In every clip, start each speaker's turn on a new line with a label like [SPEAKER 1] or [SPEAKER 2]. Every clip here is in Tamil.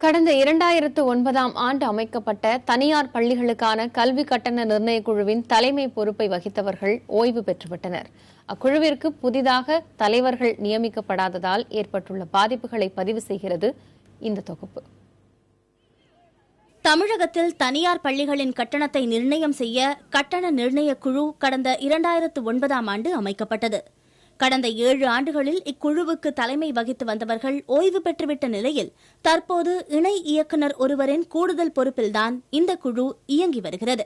[SPEAKER 1] கடந்த 2009ஆம் ஆண்டு அமைக்கப்பட்ட தனியார் பள்ளிகளுக்கான கல்வி கட்டண நிர்ணய குழுவின் தலைமை பொறுப்பை வகித்தவர்கள் ஓய்வு பெற்றுவிட்டனர். அக்குழுவிற்கு புதிதாக தலைவர்கள் நியமிக்கப்படாததால் ஏற்பட்டுள்ள பாதிப்புகளை பதிவு செய்கிறது இந்த தொகுப்பு.
[SPEAKER 2] தமிழகத்தில் தனியார் பள்ளிகளின் கட்டணத்தை நிர்ணயம் செய்ய கட்டண நிர்ணய குழு கடந்த 2009ஆம் ஆண்டு அமைக்கப்பட்டது. கடந்த 7 ஆண்டுகளில் இக்குழுவுக்கு தலைமை வகித்து வந்தவர்கள் ஓய்வு பெற்றுவிட்ட நிலையில் தற்போது இணை இயக்குநர் ஒருவரின் கூடுதல் பொறுப்பில்தான் இந்த குழு இயங்கி வருகிறது.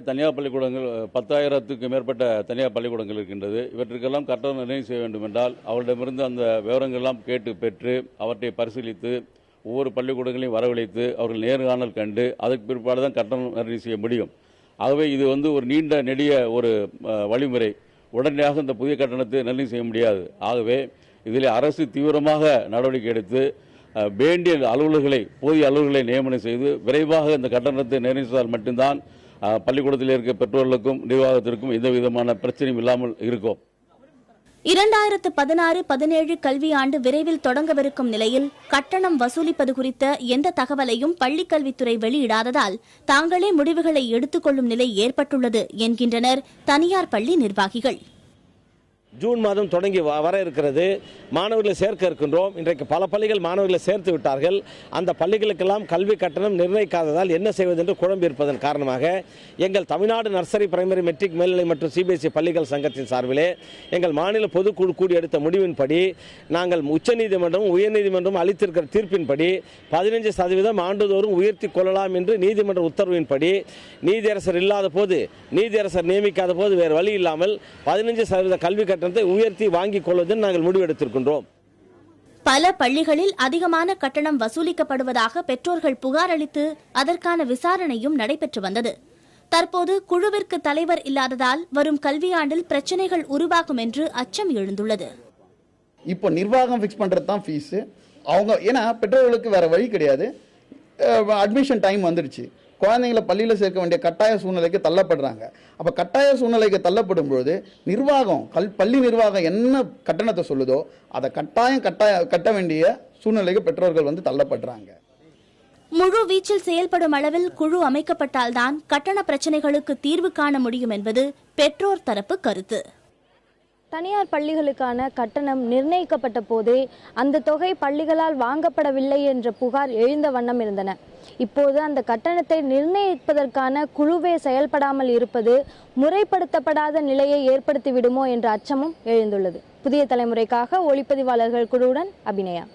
[SPEAKER 3] தனியார் பள்ளிக்கூடங்கள் 10,000க்கும் மேற்பட்ட தனியார் பள்ளிக்கூடங்கள் இருக்கின்றது. இவற்றுக்கெல்லாம் கட்டணம் நிர்ணயம் செய்ய வேண்டும் என்றால் அவர்களிடமிருந்து அந்த விவரங்கள் எல்லாம் கேட்டு பெற்று அவற்றை பரிசீலித்து ஒவ்வொரு பள்ளிக்கூடங்களையும் வரவழைத்து அவர்கள் நேர்காணல் கண்டு அதற்கு பிற்பாடுதான் கட்டணம் நிர்ணயம் செய்ய முடியும். ஆகவே இது ஒரு நீண்ட நெடிய ஒரு வழிமுறை. உடனடியாக இந்த புதிய கட்டணத்தை நிர்ணயம் செய்ய முடியாது. ஆகவே இதில் அரசு தீவிரமாக நடவடிக்கை எடுத்து வேண்டிய அலுவலர்களை போதிய அலுவலர்களை நியமனம் செய்து விரைவாக இந்த கட்டணத்தை நிர்ணயம் செய்தால் மட்டும்தான் பள்ளிக்கூடத்தில் இருக்க பெற்றோர்களுக்கும் நிர்வாகத்திற்கும் எந்த விதமான பிரச்சனையும் இல்லாமல் இருக்கும்.
[SPEAKER 2] 2016-17 கல்வியாண்டு விரைவில் தொடங்கவிருக்கும் நிலையில் கட்டணம் வசூலிப்பது குறித்த எந்த தகவலையும் பள்ளிக்கல்வித்துறை வெளியிடாததால் தாங்களே முடிவுகளை எடுத்துக் கொள்ளும் நிலை ஏற்பட்டுள்ளது என்கின்றனர் தனியார் பள்ளி நிர்வாகிகள்.
[SPEAKER 4] ஜூன் மாதம் தொடங்கி வர இருக்கிறது. மாணவர்களை சேர்க்க இருக்கின்றோம். இன்றைக்கு பல பள்ளிகள் மாணவர்களை சேர்த்து விட்டார்கள். அந்த பள்ளிகளுக்கெல்லாம் கல்வி கட்டணம் நிர்ணயிக்காததால் என்ன செய்வது என்று குழம்பி இருப்பதன் காரணமாக எங்கள் தமிழ்நாடு நர்சரி பிரைமரி மெட்ரிக் மேல்நிலை மற்றும் சிபிஎஸ்இ பள்ளிகள் சங்கத்தின் சார்பிலே எங்கள் மாநில பொதுக்குழு கூடி எடுத்த முடிவின்படி நாங்கள் உச்சநீதிமன்றம் உயர்நீதிமன்றம் அளித்திருக்கிற தீர்ப்பின்படி 15% ஆண்டுதோறும் உயர்த்தி கொள்ளலாம் என்று நீதிமன்ற உத்தரவின்படி நீதியரசர் இல்லாத போது நீதியரசர் நியமிக்காத போது வேறு வழி இல்லாமல் 15% கல்வி கட்டணம் உயர்த்தி வாங்கிக் கொள்வதில் நாங்கள் முடிவெடுத்திருக்கின்றோம்.
[SPEAKER 2] பல பள்ளிகளில் அதிகமான கட்டணம் வசூலிக்கப்படுவதாக பெற்றோர்கள் புகார் அளித்து அதற்கான விசாரணையும் நடைபெற்று வந்தது. தற்போது குழுவிற்கு தலைவர் இல்லாததால் வரும் கல்வியாண்டில் பிரச்சனைகள் உருவாகும் என்று அச்சம் எழுந்துள்ளது.
[SPEAKER 5] இப்போ நிர்வாகம் ஃபிக்ஸ் பண்றது தான் ஃபீஸ். அவங்க ஏன்னா பெற்றோர்களுக்கு வேற வழி கிடையாது. அட்மிஷன் டைம் வந்துருச்சு. குழந்தைங்களை பள்ளியில் சேர்க்க வேண்டிய கட்டாய சூழ்நிலைக்கு தள்ளப்படுறாங்க. அப்போ கட்டாய சூழ்நிலைக்கு தள்ளப்படும் பொழுது நிர்வாகம் பள்ளி நிர்வாகம் என்ன கட்டணத்தை சொல்லுதோ அதை கட்ட வேண்டிய சூழ்நிலைக்கு பெற்றோர்கள் தள்ளப்படுறாங்க.
[SPEAKER 2] முழு வீச்சில் செயல்படும் அளவில் குழு அமைக்கப்பட்டால்தான் கட்டண பிரச்சனைகளுக்கு தீர்வு காண முடியும் என்பது பெற்றோர் தரப்பு கருத்து.
[SPEAKER 6] தனியார் பள்ளிகளுக்கான கட்டணம் நிர்ணயிக்கப்பட்ட போதே அந்த தொகை பள்ளிகளால் வாங்கப்படவில்லை என்ற புகார் எழுந்த வண்ணம் இருந்தன. இப்போது அந்த கட்டணத்தை நிர்ணயிப்பதற்கான குழுவே செயல்படாமல் இருப்பது முறைப்படுத்தப்படாத நிலையை ஏற்படுத்திவிடுமோ என்ற அச்சமும் எழுந்துள்ளது. புதிய தலைமுறைக்காக ஒளிப்பதிவாளர்கள் குழுவுடன் அபிநயா.